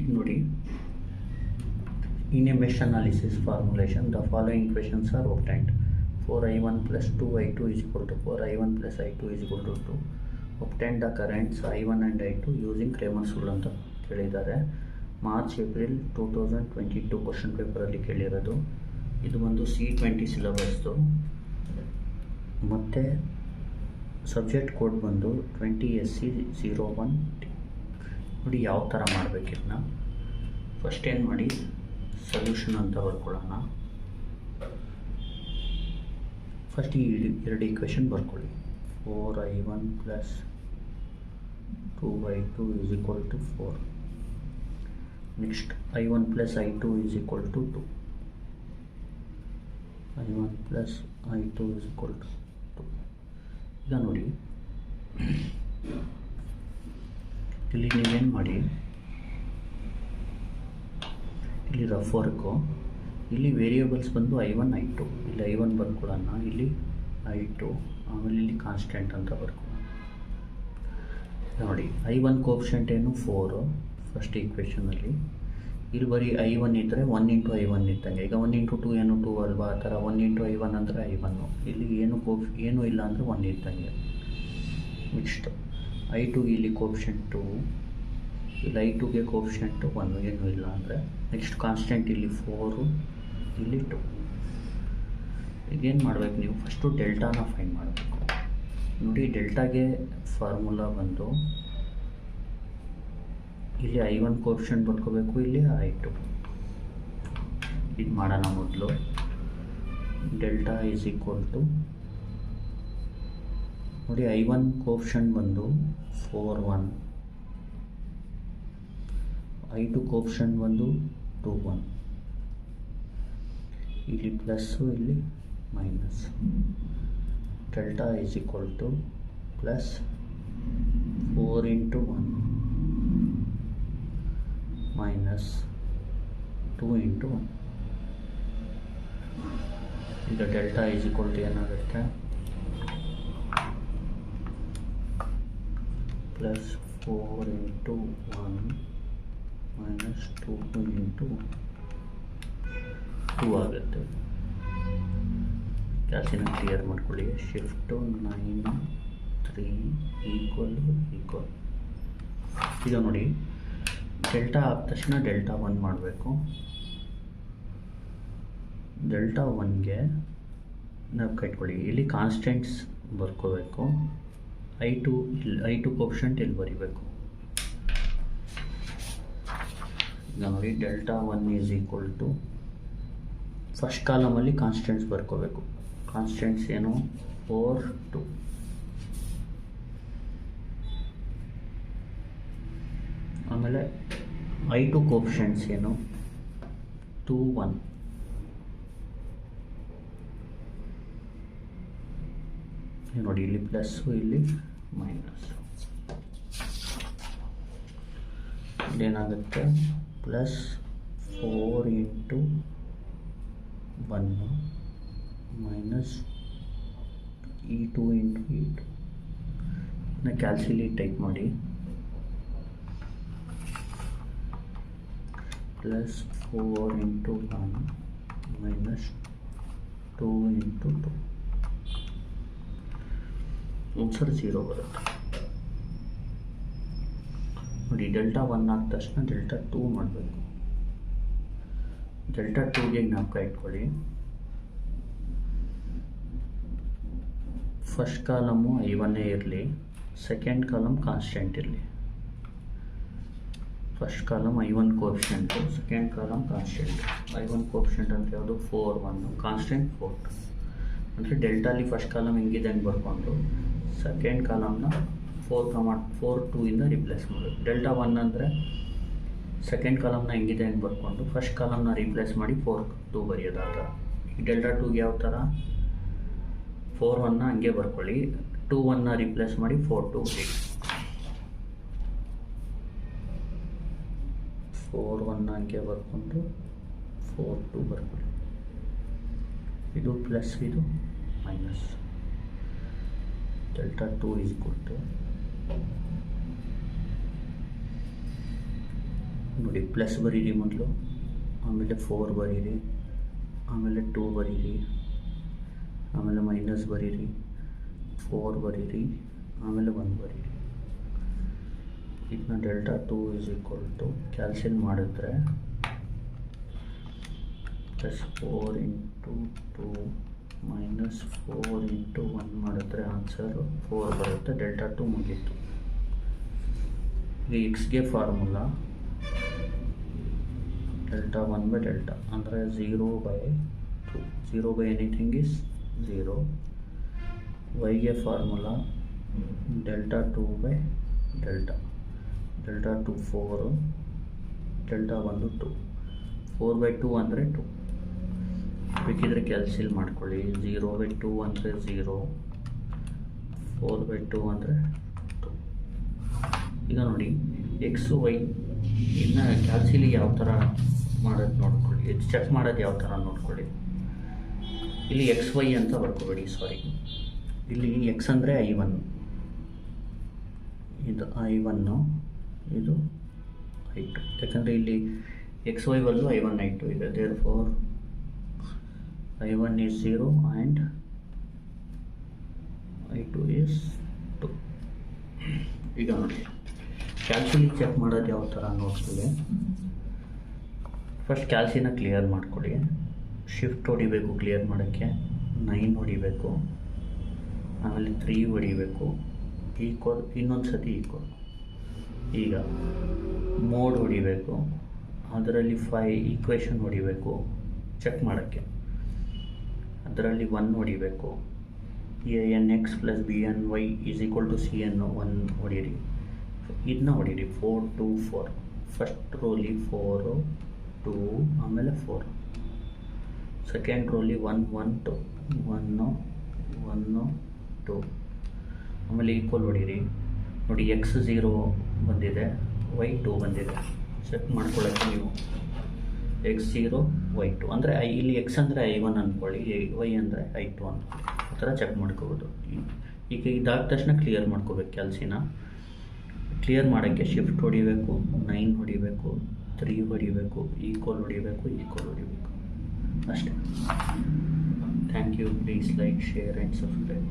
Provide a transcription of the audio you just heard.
ಈಗ ನೋಡಿ, in a mesh analysis formulation the following equations are obtained. 4i1 plus 2i2 is equal to 4i1 plus i2 is equal to 2. Obtain the currents i1 and i2 using Cramer's rule ಅಂತ ಕೇಳಿದ್ದಾರೆ. March April 2022 question ಪೇಪರಲ್ಲಿ ಕೇಳಿರೋದು. ಇದು ಒಂದು C20 ಸಿಲೆಬಸ್ದು, ಮತ್ತು subject code ಬಂದು 20SC01. ನೋಡಿ ಯಾವ ಥರ ಮಾಡಬೇಕಿದ್ನ. ಫಸ್ಟ್ ಏನು ಮಾಡಿ, ಸೊಲ್ಯೂಷನ್ ಅಂತ ಬರ್ಕೊಳ್ಳೋಣ. ಫಸ್ಟ್ ಈ ಎರಡು ಈಕ್ವೇಷನ್ ಬರ್ಕೊಳ್ಳಿ. 4i1 plus 2i2 is equal to 4. Next i1 plus i2 is equal to 2. i1 plus i2 is equal to 2. ಈಗ ನೋಡಿ, ಇಲ್ಲಿ ನೀವೇನು ಮಾಡಿ, ಇಲ್ಲಿ ರಫ್ ವರ್ಕು, ಇಲ್ಲಿ ವೇರಿಯೇಬಲ್ಸ್ ಬಂದು i1 i2. ಇಲ್ಲಿ i1 ಬರ್ಕೊಳ್ಳೋಣ, ಇಲ್ಲಿ i2, ಆಮೇಲೆ ಇಲ್ಲಿ ಕಾನ್ಸ್ಟೆಂಟ್ ಅಂತ ಬರ್ಕೊಳ್ಳೋಣ. ನೋಡಿ, i1 ಕೋಫಿಷಿಯಂಟ್ ಏನು 4 ಫಸ್ಟ್ ಈಕ್ವೇಷನಲ್ಲಿ. ಇಲ್ಲಿ ಬರೀ i1 ಇದ್ದರೆ 1 ಇಂಟು i1 ಇದ್ದಂಗೆ. ಈಗ 1 ಇಂಟು 2 ಏನು 2 ಅಲ್ವಾ, ಆ ಥರ 1 ಇಂಟು i1 ಅಂದರೆ i1. ಇಲ್ಲಿ ಏನೂ ಇಲ್ಲ ಅಂದರೆ 1 ಇದ್ದಂಗೆ. ನೆಕ್ಸ್ಟ್ i2 ಇಲ್ಲಿ ಕೋಫಿಷಿಯಂಟ್ 2, ಇಲ್ಲಿ i2ಗೆ ಕೋಫಿಷಿಯಂಟು 1, ಏನೂ ಇಲ್ಲ ಅಂದರೆ. ನೆಕ್ಸ್ಟ್ ಕಾನ್ಸ್ಟೆಂಟ್ ಇಲ್ಲಿ 4, ಇಲ್ಲಿ 2. ಈಗೇನು ಮಾಡಬೇಕು ನೀವು, ಫಸ್ಟು ಡೆಲ್ಟಾನ ಫೈಂಡ್ ಮಾಡಬೇಕು. ನೋಡಿ, ಡೆಲ್ಟಾಗೆ ಫಾರ್ಮುಲಾ ಬಂದು ಇಲ್ಲಿ i1 ಕೋಫಿಷಿಯಂಟ್ ಬರ್ಕೋಬೇಕು, ಇಲ್ಲಿ i2. ಇದು ಮಾಡೋಣ ಮೊದಲು. ಡೆಲ್ಟಾ ಈಸ್ ಈಕ್ವಲ್ ಟು, ನೋಡಿ i1 ಕೋಫಿಷಿಯಂಟ್ ಬಂದು 4 1, i2 ಕೋಫಿಷಿಯಂಟ್ ಬಂದು 2 1. ಇಲ್ಲಿ ಪ್ಲಸ್ಸು, ಇಲ್ಲಿ minus. Delta is equal to plus 4 into 1 minus 2 into 1. ಈಗ ಡೆಲ್ಟಾ ಈಸ್ ಈಕ್ವಲ್ ಟು ಏನಾಗುತ್ತೆ, ಪ್ಲಸ್ 4 ಇಂಟು 1 ಮೈನಸ್ 2 ಇಂಟು 2 ಆಗುತ್ತೆ. ಕ್ಯಾಲ್ಸಿನ ಕ್ಲಿಯರ್ ಮಾಡ್ಕೊಳ್ಳಿ. Shift 9 3 equal. ಈಗ ನೋಡಿ, ಡೆಲ್ಟಾ ಆದ ತಕ್ಷಣ ಡೆಲ್ಟಾ 1 ಮಾಡಬೇಕು. ಡೆಲ್ಟಾ 1ಗೆ ನಾವು ಕಟ್ಕೊಳ್ಳಿ, ಇಲ್ಲಿ ಕಾನ್ಸ್ಟೆಂಟ್ಸ್ ಬರ್ಕೋಬೇಕು. i2 ಕೋಫಿಷಿಯಂಟ್ ಇಲ್ಲಿ ಬರೀಬೇಕು. ಈಗ ನೋಡಿ, delta 1 is equal to, first ಕಾಲಮಲ್ಲಿ ಕಾನ್ಸ್ಟೆಂಟ್ಸ್ ಬರ್ಕೋಬೇಕು. ಕಾನ್ಸ್ಟೆಂಟ್ಸ್ ಏನು, 4 2. ಆಮೇಲೆ i2 ಕೋಫಿಷಿಯಂಟ್ಸ್ ಏನು, 2 1. ನೋಡಿ, ಇಲ್ಲಿ ಪ್ಲಸ್ಸು, ಇಲ್ಲಿ ಮೈನಸ್. ಇಲ್ಲೇನಾಗುತ್ತೆ, plus 4 into 1 minus e2 into e2. ಕ್ಯಾಲ್ಸಿಲಿ ಟೈಪ್ ಮಾಡಿ. Plus 4 into 1 minus 2 into 2. ಒಂದ್ಸರಿ 0 ಬರುತ್ತೆ. ನೋಡಿ, ಡೆಲ್ಟಾ 1 ಆದ ತಕ್ಷಣ ಡೆಲ್ಟಾ 2 ಮಾಡಬೇಕು. ಡೆಲ್ಟಾ 2ಗೆ ಜ್ಞಾಪಕ ಇಟ್ಕೊಳ್ಳಿ, ಫಸ್ಟ್ ಕಾಲಮು i1 ಇರಲಿ, ಸೆಕೆಂಡ್ ಕಾಲಮ್ ಕಾನ್ಸ್ಟೆಂಟ್ ಇರಲಿ. First column i1 coefficient, second column constant. i1 coefficient ಅಂತ ಯಾವುದು, 4 1, ಕಾನ್ಸ್ಟೆಂಟ್ 4 2. ಅಂದರೆ ಡೆಲ್ಟಾಲಿ ಫಸ್ಟ್ ಕಾಲಮ್ ಹಿಂಗಿದೆ ಹಂಗೆ ಬರ್ಕೊಂಡು ಸೆಕೆಂಡ್ ಕಾಲಮ್ನ 4 2 ಇಂದ ರಿಪ್ಲೇಸ್ ಮಾಡಬೇಕು. ಡೆಲ್ಟಾ 1 ಅಂದರೆ ಸೆಕೆಂಡ್ ಕಾಲಮ್ನ ಹೆಂಗಿದೆ ಹಂಗೆ ಬರ್ಕೊಂಡು ಫಸ್ಟ್ ಕಾಲಮ್ನ ರೀಪ್ಲೇಸ್ ಮಾಡಿ 4 2 ಬರೆಯೋದು. ಆ ಥರ. ಈ ಡೆಲ್ಟಾ 2ಗೆ ಯಾವ ಥರ, 4 1ನ ಹಂಗೆ ಬರ್ಕೊಳ್ಳಿ, 2 1ನ ರೀಪ್ಲೇಸ್ ಮಾಡಿ 4 2 ಬರೀ. 4 1ನ ಹಂಗೆ ಬರ್ಕೊಂಡು 4 2 ಬರ್ಕೊಳ್ಳಿ. ಇದು ಪ್ಲಸ್, ಇದು minus. Delta 2 is equal to ನೋಡಿ ಪ್ಲಸ್ ಬರೀರಿ ಮೊದಲು, ಆಮೇಲೆ 4 ಬರೀರಿ, ಆಮೇಲೆ 2 ಬರೀರಿ, ಆಮೇಲೆ ಮೈನಸ್ ಬರೀರಿ, 4 ಬರೀರಿ, ಆಮೇಲೆ 1 ಬರೀರಿ. ಇದನ್ನ ಡೆಲ್ಟಾ 2 ಇಸ್ ಈಕ್ವಲ್ ಟು ಕ್ಯಾಲ್ಸಿಲ್ ಮಾಡಿದ್ರೆ +4 ಇಂಟು 2 ಮೈನಸ್ 4 ಇಂಟು 1 ಮಾಡಿದ್ರೆ ಆನ್ಸರು 4 ಬರುತ್ತೆ. ಡೆಲ್ಟಾ 2 ಮುಗೀತು. ಈಗ ಎಕ್ಸ್ಗೆ ಫಾರ್ಮುಲಾ ಡೆಲ್ಟಾ 1 ಬೈ ಡೆಲ್ಟಾ ಅಂದರೆ 0/2. 0 ಬೈ ಎನಿಥಿಂಗ್ ಇಸ್ 0. ವೈಗೆ formula delta 2 by delta 2 4, delta 1 2. 4/2 ಅಂದರೆ 2. ಬೇಕಿದ್ರೆ ಕ್ಯಾಲ್ಸಿಲ್ ಮಾಡ್ಕೊಳ್ಳಿ. 0/2 ಅಂದರೆ 0, 4/2 ಅಂದರೆ 2. ಈಗ ನೋಡಿ ಎಕ್ಸು ವೈ ಇನ್ನು ಕ್ಯಾಲ್ಸಿಲಿ ಯಾವ ಥರ ಮಾಡೋದು ನೋಡ್ಕೊಳ್ಳಿ, ಇದು ಚೆಕ್ ಮಾಡೋದು ಯಾವ ಥರ ನೋಡ್ಕೊಳ್ಳಿ. ಇಲ್ಲಿ ಎಕ್ಸ್ ವೈ ಅಂತ ಬರ್ಕೋಬೇಡಿ, ಸಾರಿ. ಇಲ್ಲಿ ಎಕ್ಸ್ ಅಂದರೆ I1, ಇದು I1, ಇದು I2. ಯಾಕಂದರೆ ಇಲ್ಲಿ ಎಕ್ಸ್ ವೈ ಬದಲು I1 I2 ಇದೆ. Therefore I1 is 0 and I2 is 2. ಈಗ ನೋಡಿ ಕ್ಯಾಲ್ಸಿಲಿ ಚೆಕ್ ಮಾಡೋದು ಯಾವ ಥರ ನೋಡ್ಕೊಳ್ಳಿ. ಫಸ್ಟ್ ಕ್ಯಾಲ್ಸಿನ ಕ್ಲಿಯರ್ ಮಾಡ್ಕೊಳ್ಳಿ. ಶಿಫ್ಟ್ ಹೊಡಿಬೇಕು ಕ್ಲಿಯರ್ ಮಾಡೋಕ್ಕೆ. 9 ಹೊಡಿಬೇಕು, ಆಮೇಲೆ 3 ಹೊಡಿಬೇಕು, ಈಕ್ವಲ್, ಇನ್ನೊಂದು ಸತಿ ಈಕ್ವಲ್. ಈಗ ಮೋಡ್ ಹೊಡಿಬೇಕು, ಅದರಲ್ಲಿ 5 ಈಕ್ವೇಷನ್ ಹೊಡಿಬೇಕು ಚೆಕ್ ಮಾಡೋಕ್ಕೆ. ಅದರಲ್ಲಿ 1 ಹೊಡಿಬೇಕು. ANX + BNY = CN 1 ಹೊಡೀರಿ. ಇದನ್ನ ಹೊಡೀರಿ 4 2 4. ಫಸ್ಟ್ ರೋಲಿ 4 2 ಆಮೇಲೆ 4. ಸೆಕೆಂಡ್ ರೋಲಿ 1 1 2 1 1 2 ಆಮೇಲೆ ಈಕ್ವಲ್ ಹೊಡೀರಿ. ನೋಡಿ ಎಕ್ಸ್ 0 ಬಂದಿದೆ, ವೈ 2 ಬಂದಿದೆ. ಚೆಕ್ ಮಾಡ್ಕೊಳ್ಳೋಕ್ಕೆ ನೀವು x0 y2 ಅಂದರೆ ಇಲ್ಲಿ ಎಕ್ಸ್ ಅಂದರೆ I1 ಅಂದ್ಕೊಳ್ಳಿ, ವೈ ಅಂದರೆ I2 ಅಂದ್ಕೊಳ್ಳಿ. ಆ ಥರ ಚೆಕ್ ಮಾಡ್ಕೋಬೋದು. ಈಗ ಇದಾದ ತಕ್ಷಣ ಕ್ಲಿಯರ್ ಮಾಡ್ಕೋಬೇಕು. ಕ್ಯಾಲ್ಸಿನ ಕ್ಲಿಯರ್ ಮಾಡೋಕ್ಕೆ ಶಿಫ್ಟ್ ಹೊಡಿಬೇಕು, 9 ಹೊಡಿಬೇಕು, 3 ಹೊಡಿಬೇಕು, ಈಕ್ವಲ್ ಹೊಡಿಬೇಕು, ಈಕ್ವಲ್ ಹೊಡಿಬೇಕು, ಅಷ್ಟೇ. Thank you. Please like, share and subscribe.